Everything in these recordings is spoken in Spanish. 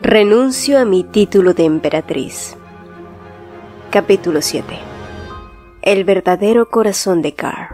Renuncio a mi título de emperatriz. Capítulo 7. El verdadero corazón de Car.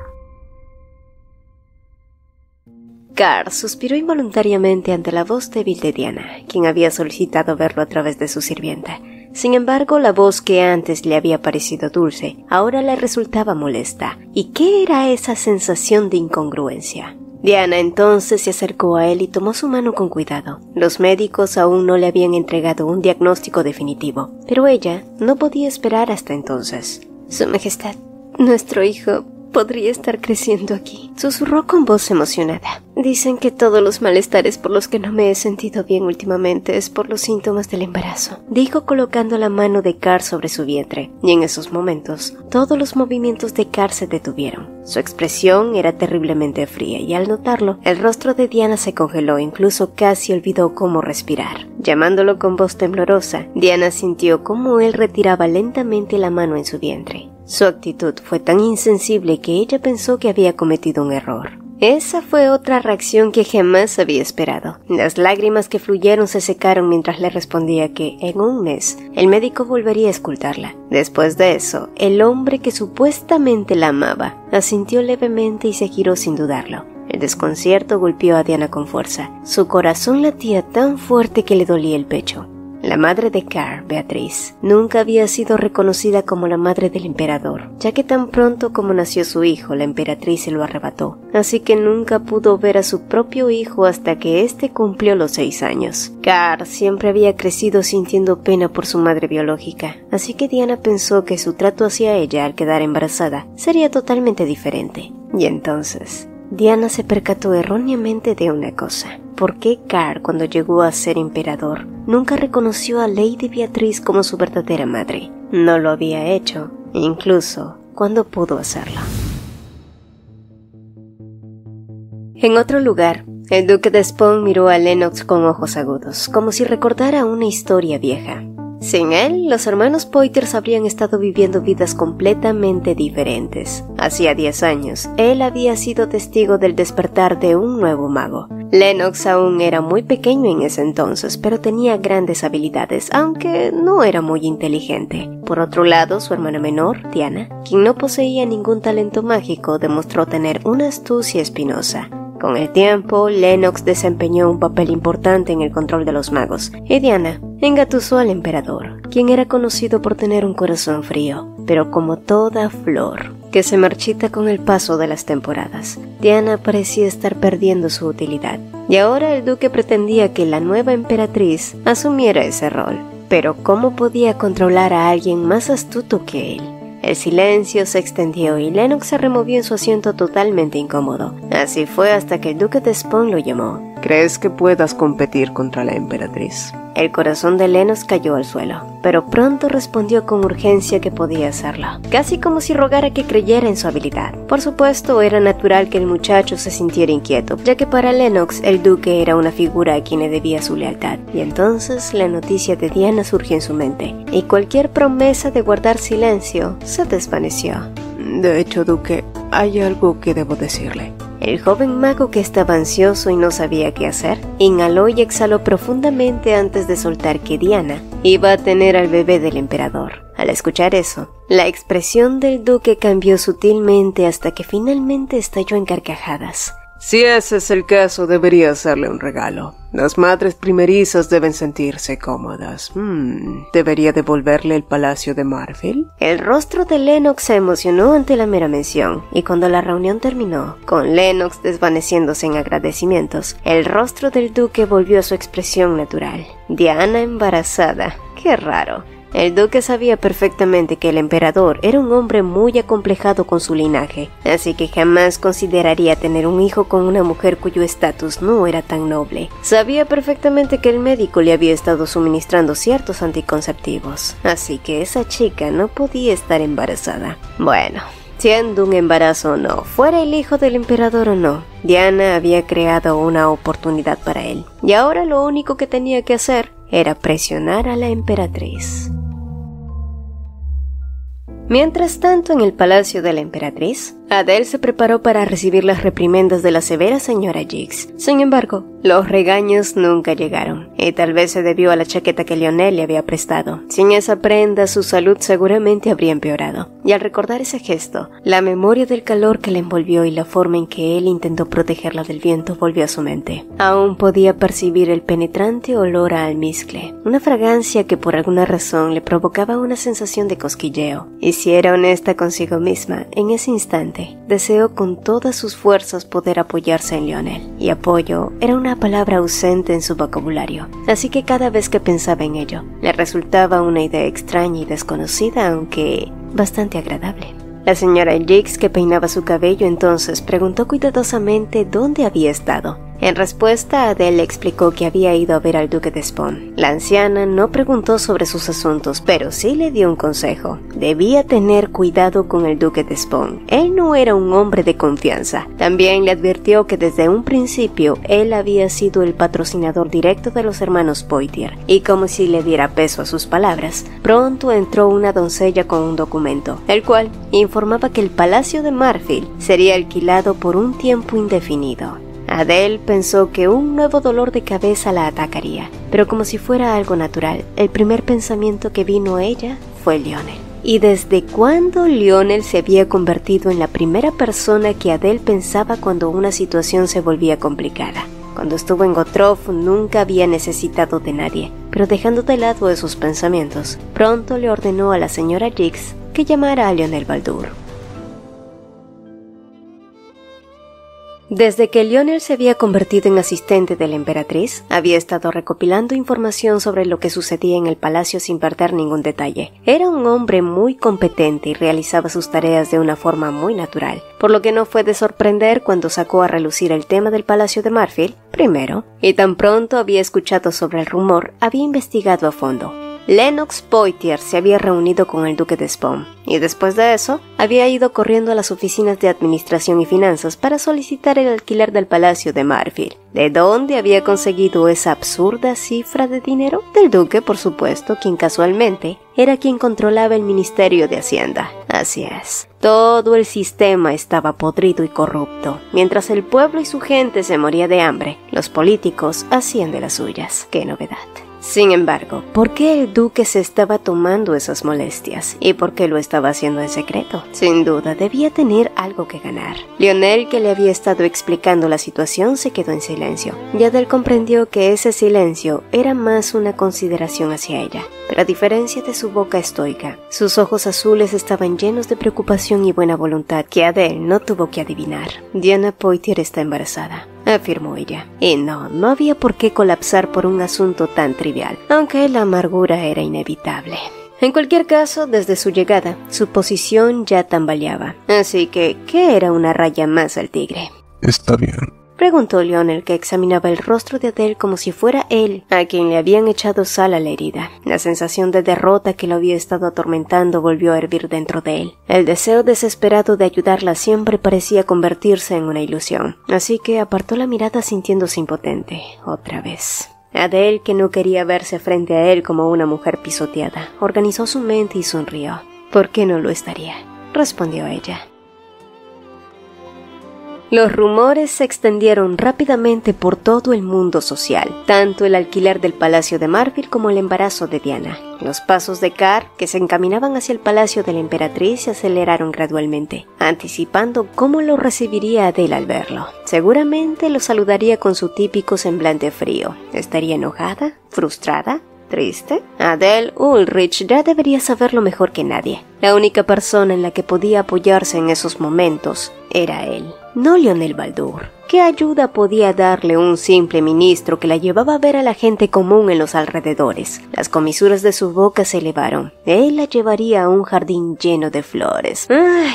Car suspiró involuntariamente ante la voz débil de Diana, quien había solicitado verlo a través de su sirvienta. Sin embargo, la voz que antes le había parecido dulce, ahora le resultaba molesta. ¿Y qué era esa sensación de incongruencia? Diana entonces se acercó a él y tomó su mano con cuidado. Los médicos aún no le habían entregado un diagnóstico definitivo, pero ella no podía esperar hasta entonces. «Su Majestad, nuestro hijo podría estar creciendo aquí», susurró con voz emocionada. «Dicen que todos los malestares por los que no me he sentido bien últimamente es por los síntomas del embarazo», dijo colocando la mano de Car sobre su vientre, y en esos momentos todos los movimientos de Car se detuvieron. Su expresión era terriblemente fría y al notarlo, el rostro de Diana se congeló, incluso casi olvidó cómo respirar. Llamándolo con voz temblorosa, Diana sintió cómo él retiraba lentamente la mano en su vientre. Su actitud fue tan insensible que ella pensó que había cometido un error. Esa fue otra reacción que jamás había esperado. Las lágrimas que fluyeron se secaron mientras le respondía que, en un mes, el médico volvería a escultarla. Después de eso, el hombre que supuestamente la amaba, asintió levemente y se giró sin dudarlo. El desconcierto golpeó a Diana con fuerza. Su corazón latía tan fuerte que le dolía el pecho. La madre de Car, Beatriz, nunca había sido reconocida como la madre del emperador, ya que tan pronto como nació su hijo, la emperatriz se lo arrebató, así que nunca pudo ver a su propio hijo hasta que éste cumplió los 6 años. Car siempre había crecido sintiendo pena por su madre biológica, así que Diana pensó que su trato hacia ella al quedar embarazada sería totalmente diferente. Y entonces, Diana se percató erróneamente de una cosa. ¿Por qué Car, cuando llegó a ser emperador, nunca reconoció a Lady Beatriz como su verdadera madre? No lo había hecho, incluso cuando pudo hacerlo. En otro lugar, el duque de Spawn miró a Lennox con ojos agudos, como si recordara una historia vieja. Sin él, los hermanos Poitiers habrían estado viviendo vidas completamente diferentes. Hacía 10 años, él había sido testigo del despertar de un nuevo mago. Lennox aún era muy pequeño en ese entonces, pero tenía grandes habilidades, aunque no era muy inteligente. Por otro lado, su hermana menor, Diana, quien no poseía ningún talento mágico, demostró tener una astucia espinosa. Con el tiempo, Lennox desempeñó un papel importante en el control de los magos, y Diana engatusó al emperador, quien era conocido por tener un corazón frío, pero como toda flor que se marchita con el paso de las temporadas, Diana parecía estar perdiendo su utilidad. Y ahora el duque pretendía que la nueva emperatriz asumiera ese rol, pero ¿cómo podía controlar a alguien más astuto que él? El silencio se extendió y Lennox se removió en su asiento totalmente incómodo. Así fue hasta que el duque de Spawn lo llamó. ¿Crees que puedas competir contra la emperatriz? El corazón de Lennox cayó al suelo, pero pronto respondió con urgencia que podía hacerlo, casi como si rogara que creyera en su habilidad. Por supuesto, era natural que el muchacho se sintiera inquieto, ya que para Lennox el duque era una figura a quien le debía su lealtad. Y entonces la noticia de Diana surgió en su mente, y cualquier promesa de guardar silencio se desvaneció. De hecho, duque, hay algo que debo decirle. El joven mago, que estaba ansioso y no sabía qué hacer, inhaló y exhaló profundamente antes de soltar que Diana iba a tener al bebé del emperador. Al escuchar eso, la expresión del duque cambió sutilmente hasta que finalmente estalló en carcajadas. Si ese es el caso, debería hacerle un regalo. Las madres primerizas deben sentirse cómodas. ¿Debería devolverle el palacio de Marfield? El rostro de Lennox se emocionó ante la mera mención, y cuando la reunión terminó, con Lennox desvaneciéndose en agradecimientos, el rostro del duque volvió a su expresión natural. Diana embarazada. ¡Qué raro! El duque sabía perfectamente que el emperador era un hombre muy acomplejado con su linaje, así que jamás consideraría tener un hijo con una mujer cuyo estatus no era tan noble. Sabía perfectamente que el médico le había estado suministrando ciertos anticonceptivos, así que esa chica no podía estar embarazada. Bueno, siendo un embarazo o no, fuera el hijo del emperador o no, Diana había creado una oportunidad para él, y ahora lo único que tenía que hacer era presionar a la emperatriz. Mientras tanto, en el palacio de la emperatriz, Adele se preparó para recibir las reprimendas de la severa señora Jiggs. Sin embargo, los regaños nunca llegaron, y tal vez se debió a la chaqueta que Lionel le había prestado. Sin esa prenda, su salud seguramente habría empeorado, y al recordar ese gesto, la memoria del calor que le envolvió y la forma en que él intentó protegerla del viento volvió a su mente. Aún podía percibir el penetrante olor a almizcle, una fragancia que por alguna razón le provocaba una sensación de cosquilleo, y si era honesta consigo misma, en ese instante, deseó con todas sus fuerzas poder apoyarse en Lionel, y apoyo era una palabra ausente en su vocabulario, así que cada vez que pensaba en ello, le resultaba una idea extraña y desconocida, aunque bastante agradable. La señora Jiggs, que peinaba su cabello entonces, preguntó cuidadosamente dónde había estado. En respuesta, Adele le explicó que había ido a ver al duque de Spon. La anciana no preguntó sobre sus asuntos, pero sí le dio un consejo. Debía tener cuidado con el duque de Spon. Él no era un hombre de confianza. También le advirtió que desde un principio él había sido el patrocinador directo de los hermanos Poitier, y como si le diera peso a sus palabras, pronto entró una doncella con un documento, el cual informaba que el palacio de Marfield sería alquilado por un tiempo indefinido. Adele pensó que un nuevo dolor de cabeza la atacaría, pero como si fuera algo natural, el primer pensamiento que vino a ella fue Lionel. ¿Y desde cuándo Lionel se había convertido en la primera persona que Adele pensaba cuando una situación se volvía complicada? Cuando estuvo en Gottorp nunca había necesitado de nadie, pero dejando de lado esos pensamientos, pronto le ordenó a la señora Jiggs que llamara a Lionel Baldur. Desde que Lionel se había convertido en asistente de la emperatriz, había estado recopilando información sobre lo que sucedía en el palacio sin perder ningún detalle. Era un hombre muy competente y realizaba sus tareas de una forma muy natural, por lo que no fue de sorprender cuando sacó a relucir el tema del palacio de Marfield primero, y tan pronto había escuchado sobre el rumor, había investigado a fondo. Lennox Poitier se había reunido con el duque de Spon, y después de eso, había ido corriendo a las oficinas de administración y finanzas para solicitar el alquiler del palacio de Marfield. ¿De dónde había conseguido esa absurda cifra de dinero? Del duque, por supuesto, quien casualmente era quien controlaba el Ministerio de Hacienda. Así es. Todo el sistema estaba podrido y corrupto. Mientras el pueblo y su gente se moría de hambre, los políticos hacían de las suyas. ¡Qué novedad! Sin embargo, ¿por qué el duque se estaba tomando esas molestias? ¿Y por qué lo estaba haciendo en secreto? Sin duda, debía tener algo que ganar. Lionel, que le había estado explicando la situación, se quedó en silencio. Y Adele comprendió que ese silencio era más una consideración hacia ella. Pero a diferencia de su boca estoica, sus ojos azules estaban llenos de preocupación y buena voluntad que Adele no tuvo que adivinar. Diana Poitier está embarazada, afirmó ella. Y no había por qué colapsar por un asunto tan trivial, aunque la amargura era inevitable. En cualquier caso, desde su llegada, su posición ya tambaleaba. Así que, ¿qué era una raya más al tigre? Está bien, preguntó Lionel, que examinaba el rostro de Adele como si fuera él a quien le habían echado sal a la herida. La sensación de derrota que lo había estado atormentando volvió a hervir dentro de él. El deseo desesperado de ayudarla siempre parecía convertirse en una ilusión, así que apartó la mirada sintiéndose impotente, otra vez. Adele, que no quería verse frente a él como una mujer pisoteada, organizó su mente y sonrió. ¿Por qué no lo estaría?, respondió ella. Los rumores se extendieron rápidamente por todo el mundo social, tanto el alquiler del palacio de Marfield como el embarazo de Diana. Los pasos de Carr, que se encaminaban hacia el palacio de la emperatriz, se aceleraron gradualmente, anticipando cómo lo recibiría Adele al verlo. Seguramente lo saludaría con su típico semblante frío. ¿Estaría enojada? ¿Frustrada? ¿Triste? Adele Ulrich ya debería saberlo mejor que nadie. La única persona en la que podía apoyarse en esos momentos era él, no Lionel Baldur. ¿Qué ayuda podía darle un simple ministro que la llevaba a ver a la gente común en los alrededores? Las comisuras de su boca se elevaron. Él la llevaría a un jardín lleno de flores.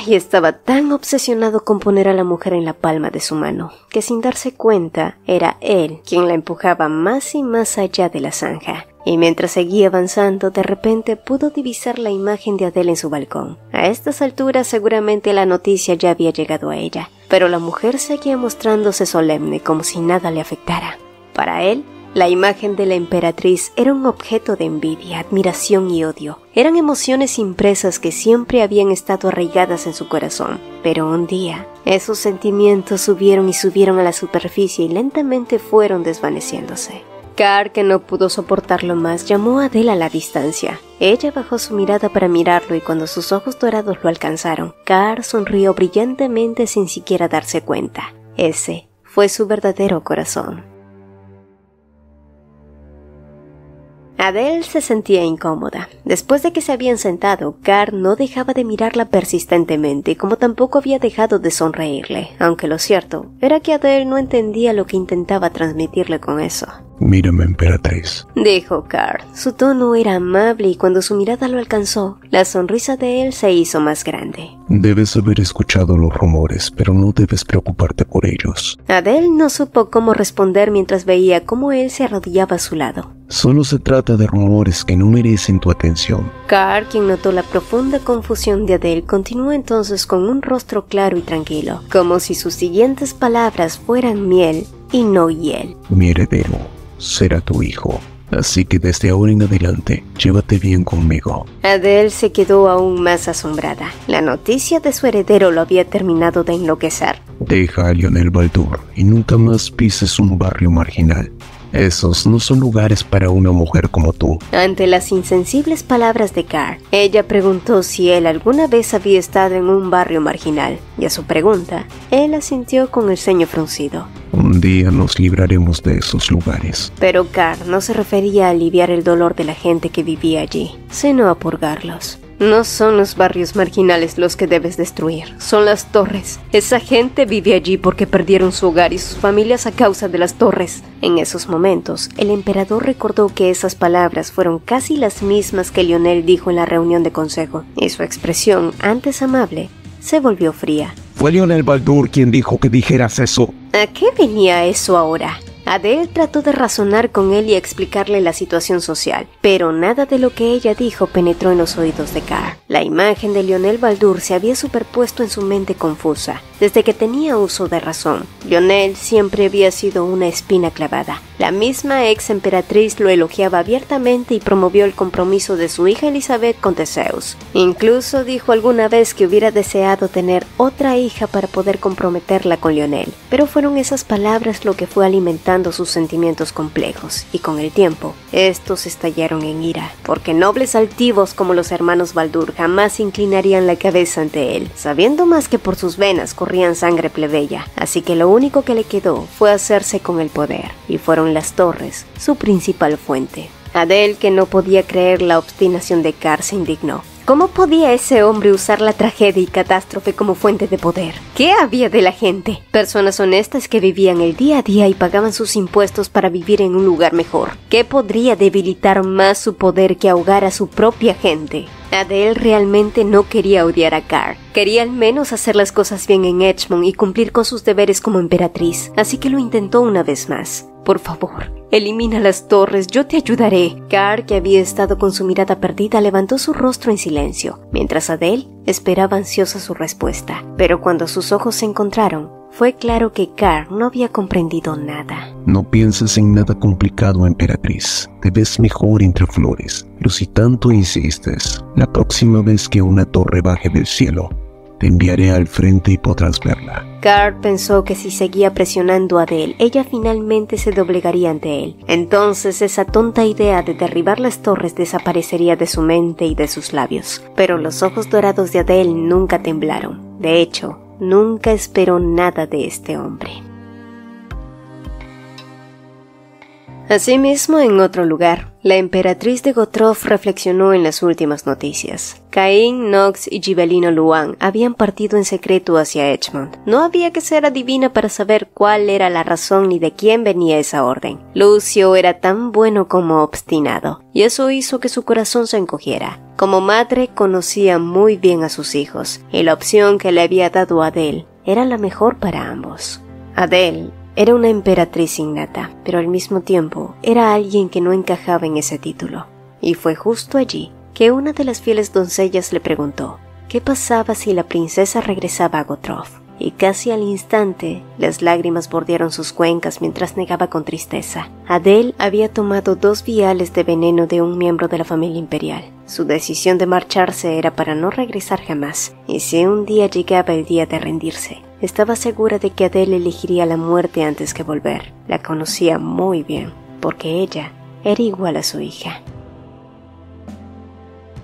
Y estaba tan obsesionado con poner a la mujer en la palma de su mano, que sin darse cuenta, era él quien la empujaba más y más allá de la zanja. Y mientras seguía avanzando, de repente pudo divisar la imagen de Adele en su balcón. A estas alturas seguramente la noticia ya había llegado a ella, pero la mujer seguía mostrándose solemne como si nada le afectara. Para él, La imagen de la emperatriz era un objeto de envidia, admiración y odio. Eran emociones impresas que siempre habían estado arraigadas en su corazón. Pero un día, esos sentimientos subieron y subieron a la superficie y lentamente fueron desvaneciéndose. Car, que no pudo soportarlo más, llamó a Adele a la distancia. Ella bajó su mirada para mirarlo y cuando sus ojos dorados lo alcanzaron, Car sonrió brillantemente sin siquiera darse cuenta. Ese fue su verdadero corazón. Adele se sentía incómoda. Después de que se habían sentado, Car no dejaba de mirarla persistentemente, como tampoco había dejado de sonreírle, aunque lo cierto era que Adele no entendía lo que intentaba transmitirle con eso. «Mírame, emperatriz», dijo Car. Su tono era amable y cuando su mirada lo alcanzó, la sonrisa de él se hizo más grande. «Debes haber escuchado los rumores, pero no debes preocuparte por ellos». Adele no supo cómo responder mientras veía cómo él se arrodillaba a su lado. «Solo se trata de rumores que no merecen tu atención». Car, quien notó la profunda confusión de Adele, continuó entonces con un rostro claro y tranquilo, como si sus siguientes palabras fueran miel y no hiel. «Mi heredero será tu hijo, así que desde ahora en adelante, llévate bien conmigo». Adele se quedó aún más asombrada. La noticia de su heredero lo había terminado de enloquecer. «Deja a Lionel Baldur y nunca más pises un barrio marginal. Esos no son lugares para una mujer como tú». Ante las insensibles palabras de Car, ella preguntó si él alguna vez había estado en un barrio marginal, y a su pregunta, él asintió con el ceño fruncido. «Un día nos libraremos de esos lugares». Pero Car no se refería a aliviar el dolor de la gente que vivía allí, sino a purgarlos. No son los barrios marginales los que debes destruir, son las torres. Esa gente vive allí porque perdieron su hogar y sus familias a causa de las torres. En esos momentos, el emperador recordó que esas palabras fueron casi las mismas que Lionel dijo en la reunión de consejo, y su expresión, antes amable, se volvió fría. «Fue Lionel Baldur quien dijo que dijeras eso». ¿A qué venía eso ahora? Adele trató de razonar con él y explicarle la situación social, pero nada de lo que ella dijo penetró en los oídos de Car. La imagen de Lionel Baldur se había superpuesto en su mente confusa. Desde que tenía uso de razón, Lionel siempre había sido una espina clavada. La misma ex emperatriz lo elogiaba abiertamente y promovió el compromiso de su hija Elizabeth con Theseus. Incluso dijo alguna vez que hubiera deseado tener otra hija para poder comprometerla con Lionel, pero fueron esas palabras lo que fue alimentando sus sentimientos complejos, y con el tiempo, estos estallaron en ira, porque nobles altivos como los hermanos Baldur jamás inclinarían la cabeza ante él, sabiendo más que por sus venas corrían sangre plebeya, así que lo único que le quedó fue hacerse con el poder, y fueron las torres su principal fuente. Adele, que no podía creer la obstinación de Car, se indignó. ¿Cómo podía ese hombre usar la tragedia y catástrofe como fuente de poder? ¿Qué había de la gente? Personas honestas que vivían el día a día y pagaban sus impuestos para vivir en un lugar mejor. ¿Qué podría debilitar más su poder que ahogar a su propia gente? Adele realmente no quería odiar a Car. Quería al menos hacer las cosas bien en Edgemont y cumplir con sus deberes como emperatriz, así que lo intentó una vez más. Por favor, elimina las torres, yo te ayudaré. Car, que había estado con su mirada perdida, levantó su rostro en silencio, mientras Adele esperaba ansiosa su respuesta. Pero cuando sus ojos se encontraron, fue claro que Car no había comprendido nada. «No pienses en nada complicado, emperatriz. Te ves mejor entre flores. Pero si tanto insistes, la próxima vez que una torre baje del cielo, te enviaré al frente y podrás verla». Car pensó que si seguía presionando a Adele, ella finalmente se doblegaría ante él. Entonces esa tonta idea de derribar las torres desaparecería de su mente y de sus labios. Pero los ojos dorados de Adele nunca temblaron. De hecho, nunca esperó nada de este hombre. Asimismo, en otro lugar, la emperatriz de Gotroth reflexionó en las últimas noticias. Caín, Nox y Gibelino Luan habían partido en secreto hacia Edgemont. No había que ser adivina para saber cuál era la razón ni de quién venía esa orden. Lucio era tan bueno como obstinado, y eso hizo que su corazón se encogiera. Como madre, conocía muy bien a sus hijos, y la opción que le había dado a Adele era la mejor para ambos. Adele era una emperatriz innata, pero al mismo tiempo era alguien que no encajaba en ese título. Y fue justo allí que una de las fieles doncellas le preguntó qué pasaba si la princesa regresaba a Gotroth. y casi al instante las lágrimas bordearon sus cuencas mientras negaba con tristeza. Adele había tomado 2 viales de veneno de un miembro de la familia imperial. Su decisión de marcharse era para no regresar jamás, y si un día llegaba el día de rendirse, estaba segura de que Adele elegiría la muerte antes que volver. La conocía muy bien, porque ella era igual a su hija.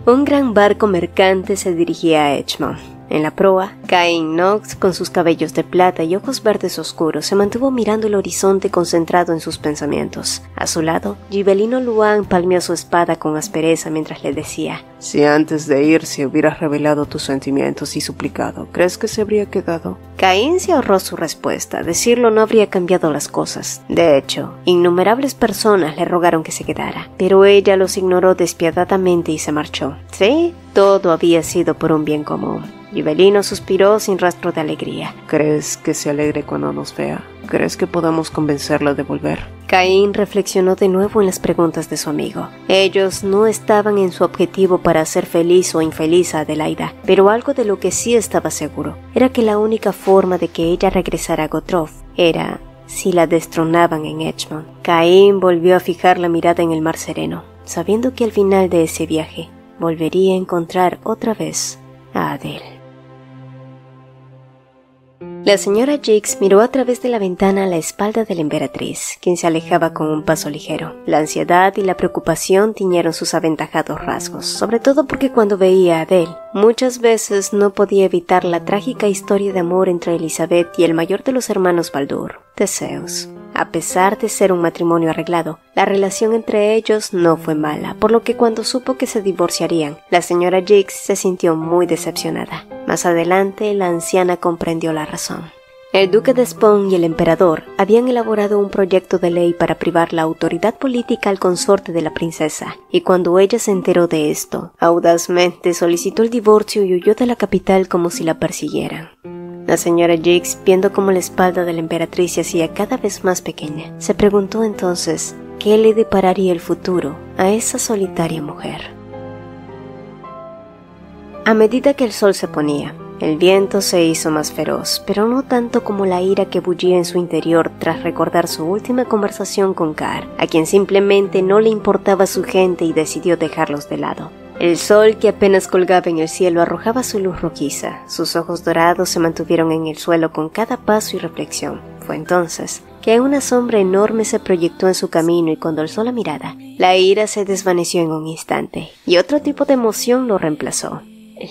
Un gran barco mercante se dirigía a Edgemont. En la proa, Cain Knox, con sus cabellos de plata y ojos verdes oscuros, se mantuvo mirando el horizonte concentrado en sus pensamientos. A su lado, Gibelino Luan palmeó su espada con aspereza mientras le decía: Si antes de irse hubieras revelado tus sentimientos y suplicado, ¿crees que se habría quedado? Cain se ahorró su respuesta. Decirlo no habría cambiado las cosas. De hecho, innumerables personas le rogaron que se quedara, pero ella los ignoró despiadadamente y se marchó. Sí, todo había sido por un bien común. Gibelino suspiró sin rastro de alegría. ¿Crees que se alegre cuando nos vea? ¿Crees que podamos convencerla de volver? Cain reflexionó de nuevo en las preguntas de su amigo. Ellos no estaban en su objetivo para hacer feliz o infeliz a Adelaida, pero algo de lo que sí estaba seguro era que la única forma de que ella regresara a Gottorp era si la destronaban en Edgemont. Cain volvió a fijar la mirada en el mar sereno, sabiendo que al final de ese viaje volvería a encontrar otra vez a Adele. La señora Jiggs miró a través de la ventana a la espalda de la emperatriz, quien se alejaba con un paso ligero. La ansiedad y la preocupación tiñeron sus aventajados rasgos, sobre todo porque cuando veía a Adele, muchas veces no podía evitar la trágica historia de amor entre Elizabeth y el mayor de los hermanos Baldur, Theseus. A pesar de ser un matrimonio arreglado, la relación entre ellos no fue mala, por lo que cuando supo que se divorciarían, la señora Jiggs se sintió muy decepcionada. Más adelante, la anciana comprendió la razón. El duque de Spon y el emperador habían elaborado un proyecto de ley para privar la autoridad política al consorte de la princesa, y cuando ella se enteró de esto, audazmente solicitó el divorcio y huyó de la capital como si la persiguieran. La señora Jiggs, viendo cómo la espalda de la emperatriz se hacía cada vez más pequeña, se preguntó entonces qué le depararía el futuro a esa solitaria mujer. A medida que el sol se ponía, el viento se hizo más feroz, pero no tanto como la ira que bullía en su interior tras recordar su última conversación con Carr, a quien simplemente no le importaba su gente y decidió dejarlos de lado. El sol que apenas colgaba en el cielo arrojaba su luz rojiza. Sus ojos dorados se mantuvieron en el suelo con cada paso y reflexión. Fue entonces que una sombra enorme se proyectó en su camino y cuando alzó la mirada, la ira se desvaneció en un instante y otro tipo de emoción lo reemplazó.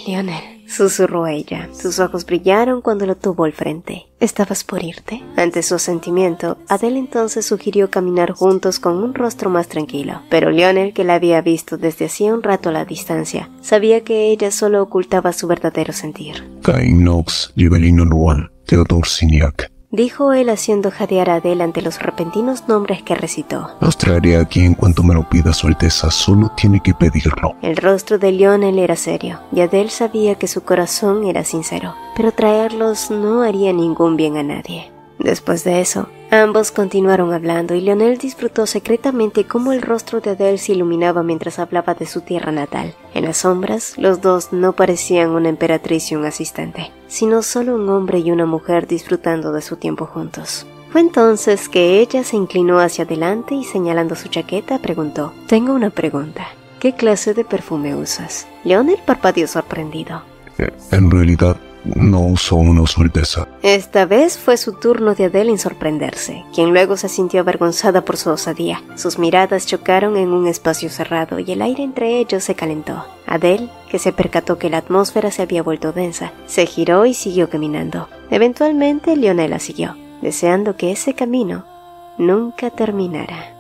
«Lionel», susurró ella. Sus ojos brillaron cuando lo tuvo al frente. «¿Estabas por irte?» Ante su asentimiento, Adele entonces sugirió caminar juntos con un rostro más tranquilo. Pero Lionel, que la había visto desde hacía un rato a la distancia, sabía que ella solo ocultaba su verdadero sentir. Cain Knox, Gibelino Luan, Theodore Signac, dijo él haciendo jadear a Adele ante los repentinos nombres que recitó. Los traeré aquí en cuanto me lo pida su alteza, solo tiene que pedirlo. El rostro de Lionel era serio, y Adele sabía que su corazón era sincero, pero traerlos no haría ningún bien a nadie. Después de eso, ambos continuaron hablando y Lionel disfrutó secretamente cómo el rostro de Adele se iluminaba mientras hablaba de su tierra natal. En las sombras, los dos no parecían una emperatriz y un asistente, sino solo un hombre y una mujer disfrutando de su tiempo juntos. Fue entonces que ella se inclinó hacia adelante y señalando su chaqueta preguntó: «Tengo una pregunta. ¿Qué clase de perfume usas?» Lionel parpadeó sorprendido. En realidad, no uso uno, su alteza. Esta vez fue su turno de Adele en sorprenderse, quien luego se sintió avergonzada por su osadía. Sus miradas chocaron en un espacio cerrado y el aire entre ellos se calentó. Adele, que se percató que la atmósfera se había vuelto densa, se giró y siguió caminando. Eventualmente Lionel la siguió, deseando que ese camino nunca terminara.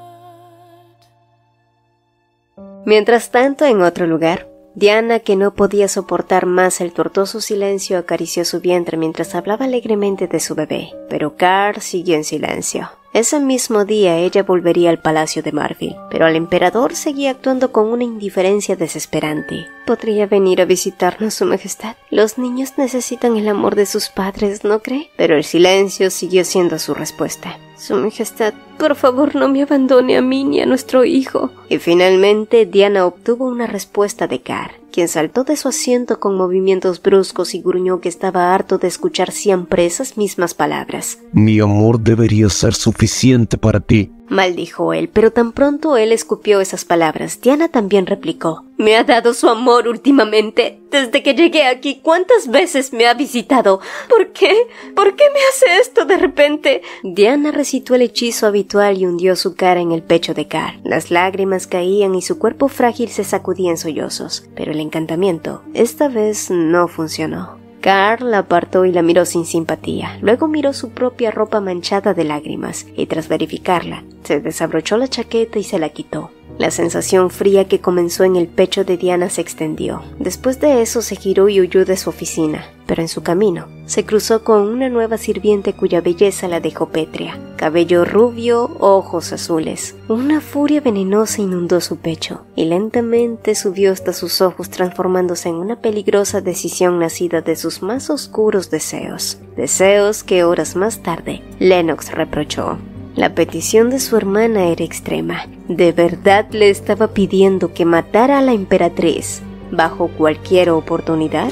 Mientras tanto, en otro lugar, Diana, que no podía soportar más el tortuoso silencio, acarició su vientre mientras hablaba alegremente de su bebé, pero Carr siguió en silencio. Ese mismo día ella volvería al palacio de Marville, pero el emperador seguía actuando con una indiferencia desesperante. ¿Podría venir a visitarnos, su majestad? Los niños necesitan el amor de sus padres, ¿no cree? Pero el silencio siguió siendo su respuesta. Su majestad Por favor, no me abandone a mí ni a nuestro hijo. Y finalmente Diana obtuvo una respuesta de Car, quien saltó de su asiento con movimientos bruscos y gruñó que estaba harto de escuchar siempre esas mismas palabras. Mi amor debería ser suficiente para ti, maldijo él, pero tan pronto él escupió esas palabras, Diana también replicó. Me ha dado su amor últimamente. Desde que llegué aquí, ¿cuántas veces me ha visitado? ¿Por qué? ¿Por qué me hace esto de repente? Diana recitó el hechizo habitual y hundió su cara en el pecho de Car. Las lágrimas caían y su cuerpo frágil se sacudía en sollozos, pero el encantamiento esta vez no funcionó. Car la apartó y la miró sin simpatía. Luego miró su propia ropa manchada de lágrimas y tras verificarla, se desabrochó la chaqueta y se la quitó. La sensación fría que comenzó en el pecho de Diana se extendió. Después de eso se giró y huyó de su oficina, pero en su camino se cruzó con una nueva sirviente cuya belleza la dejó pétrea. Cabello rubio, ojos azules. Una furia venenosa inundó su pecho y lentamente subió hasta sus ojos, transformándose en una peligrosa decisión nacida de sus más oscuros deseos. Deseos que horas más tarde Lennox reprochó. La petición de su hermana era extrema. De verdad le estaba pidiendo que matara a la emperatriz bajo cualquier oportunidad.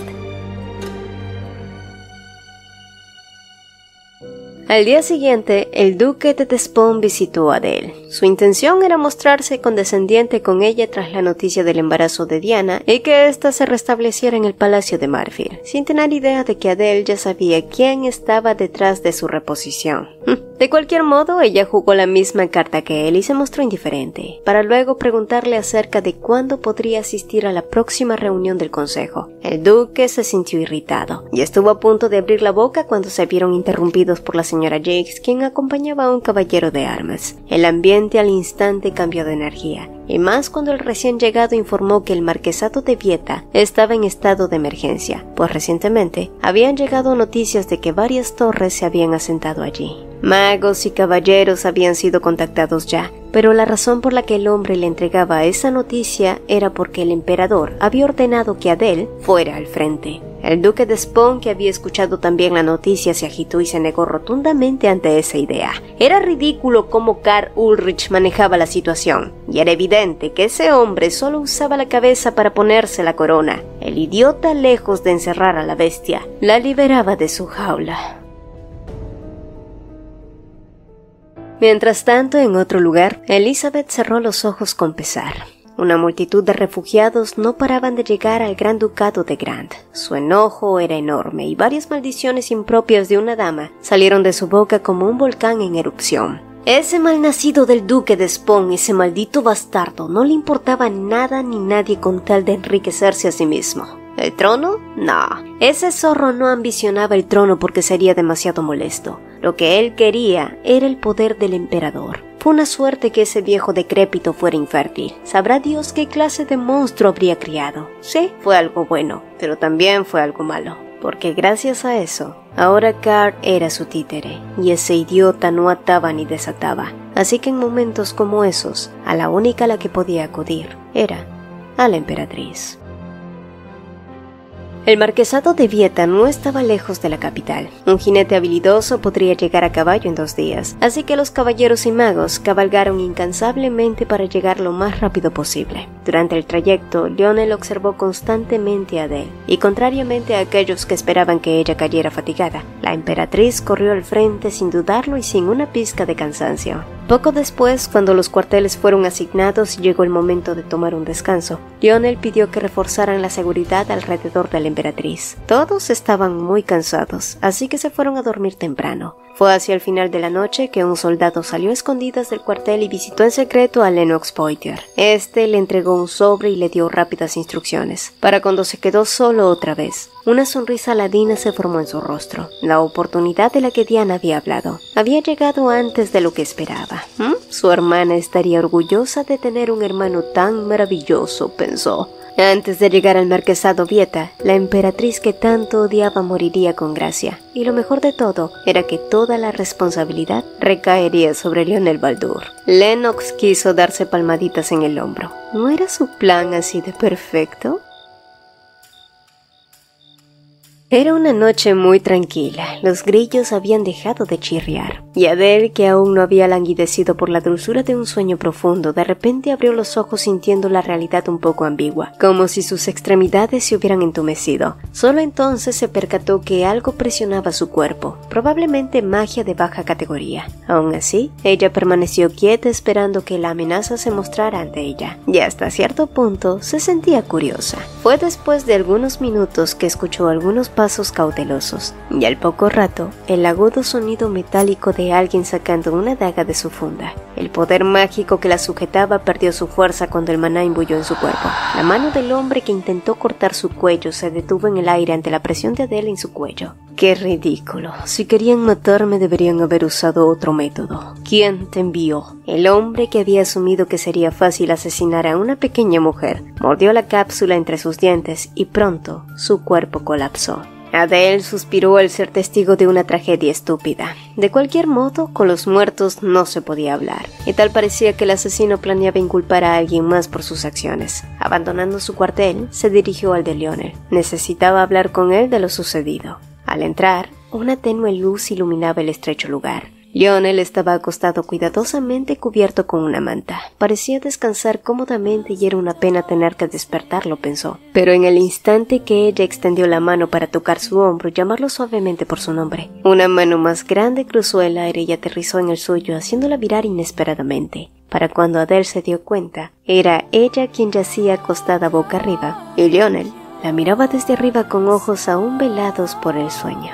Al día siguiente, el duque de Despont visitó a Adele. Su intención era mostrarse condescendiente con ella tras la noticia del embarazo de Diana y que ésta se restableciera en el Palacio de Marfil, sin tener idea de que Adele ya sabía quién estaba detrás de su reposición. De cualquier modo, ella jugó la misma carta que él y se mostró indiferente, para luego preguntarle acerca de cuándo podría asistir a la próxima reunión del consejo. El duque se sintió irritado y estuvo a punto de abrir la boca cuando se vieron interrumpidos por la señora Jiggs, quien acompañaba a un caballero de armas. El ambiente al instante cambió de energía, y más cuando el recién llegado informó que el marquesado de Vieta estaba en estado de emergencia, pues recientemente habían llegado noticias de que varias torres se habían asentado allí. Magos y caballeros habían sido contactados ya, pero la razón por la que el hombre le entregaba esa noticia era porque el emperador había ordenado que Adele fuera al frente. El duque de Despont, que había escuchado también la noticia, se agitó y se negó rotundamente ante esa idea. Era ridículo cómo Karl Ulrich manejaba la situación, y era evidente que ese hombre solo usaba la cabeza para ponerse la corona. El idiota, lejos de encerrar a la bestia, la liberaba de su jaula. Mientras tanto, en otro lugar, Elizabeth cerró los ojos con pesar. Una multitud de refugiados no paraban de llegar al Gran Ducado de Grant. Su enojo era enorme y varias maldiciones impropias de una dama salieron de su boca como un volcán en erupción. Ese malnacido del duque de Despont, ese maldito bastardo, no le importaba nada ni nadie con tal de enriquecerse a sí mismo. ¿El trono? No. Ese zorro no ambicionaba el trono porque sería demasiado molesto. Lo que él quería era el poder del emperador. Fue una suerte que ese viejo decrépito fuera infértil. Sabrá Dios qué clase de monstruo habría criado. Sí, fue algo bueno, pero también fue algo malo. Porque gracias a eso, ahora Karl era su títere, y ese idiota no ataba ni desataba. Así que en momentos como esos, a la única a la que podía acudir era a la emperatriz. El marquesado de Vieta no estaba lejos de la capital. Un jinete habilidoso podría llegar a caballo en 2 días, así que los caballeros y magos cabalgaron incansablemente para llegar lo más rápido posible. Durante el trayecto, Lionel observó constantemente a Adele, y contrariamente a aquellos que esperaban que ella cayera fatigada, la emperatriz corrió al frente sin dudarlo y sin una pizca de cansancio. Poco después, cuando los cuarteles fueron asignados y llegó el momento de tomar un descanso, Lionel pidió que reforzaran la seguridad alrededor de la emperatriz. Todos estaban muy cansados, así que se fueron a dormir temprano. Fue hacia el final de la noche que un soldado salió a escondidas del cuartel y visitó en secreto a Lennox Poitier. Este le entregó un sobre y le dio rápidas instrucciones, para cuando se quedó solo otra vez. Una sonrisa ladina se formó en su rostro. La oportunidad de la que Diana había hablado había llegado antes de lo que esperaba. Su hermana estaría orgullosa de tener un hermano tan maravilloso, pensó. Antes de llegar al marquesado Vieta, la emperatriz que tanto odiaba moriría con gracia, y lo mejor de todo era que toda la responsabilidad recaería sobre Lionel Baldur. Lennox quiso darse palmaditas en el hombro. ¿No era su plan así de perfecto? Era una noche muy tranquila, los grillos habían dejado de chirriar, y Adele, que aún no había languidecido por la dulzura de un sueño profundo, de repente abrió los ojos sintiendo la realidad un poco ambigua, como si sus extremidades se hubieran entumecido. Solo entonces se percató que algo presionaba su cuerpo, probablemente magia de baja categoría. Aún así, ella permaneció quieta esperando que la amenaza se mostrara ante ella, y hasta cierto punto se sentía curiosa. Fue después de algunos minutos que escuchó algunos pasos cautelosos, y al poco rato, el agudo sonido metálico de alguien sacando una daga de su funda. El poder mágico que la sujetaba perdió su fuerza cuando el maná imbuyó en su cuerpo. La mano del hombre que intentó cortar su cuello se detuvo en el aire ante la presión de Adele en su cuello. ¡Qué ridículo! Si querían matarme deberían haber usado otro método. ¿Quién te envió? El hombre que había asumido que sería fácil asesinar a una pequeña mujer mordió la cápsula entre sus dientes y pronto su cuerpo colapsó. Adele suspiró al ser testigo de una tragedia estúpida. De cualquier modo, con los muertos no se podía hablar, y tal parecía que el asesino planeaba inculpar a alguien más por sus acciones. Abandonando su cuartel, se dirigió al de Lionel. Necesitaba hablar con él de lo sucedido. Al entrar, una tenue luz iluminaba el estrecho lugar. Lionel estaba acostado cuidadosamente cubierto con una manta. Parecía descansar cómodamente y era una pena tener que despertarlo, pensó. Pero en el instante que ella extendió la mano para tocar su hombro y llamarlo suavemente por su nombre, una mano más grande cruzó el aire y aterrizó en el suyo, haciéndola virar inesperadamente. Para cuando Adele se dio cuenta, era ella quien yacía acostada boca arriba, y Lionel la miraba desde arriba con ojos aún velados por el sueño.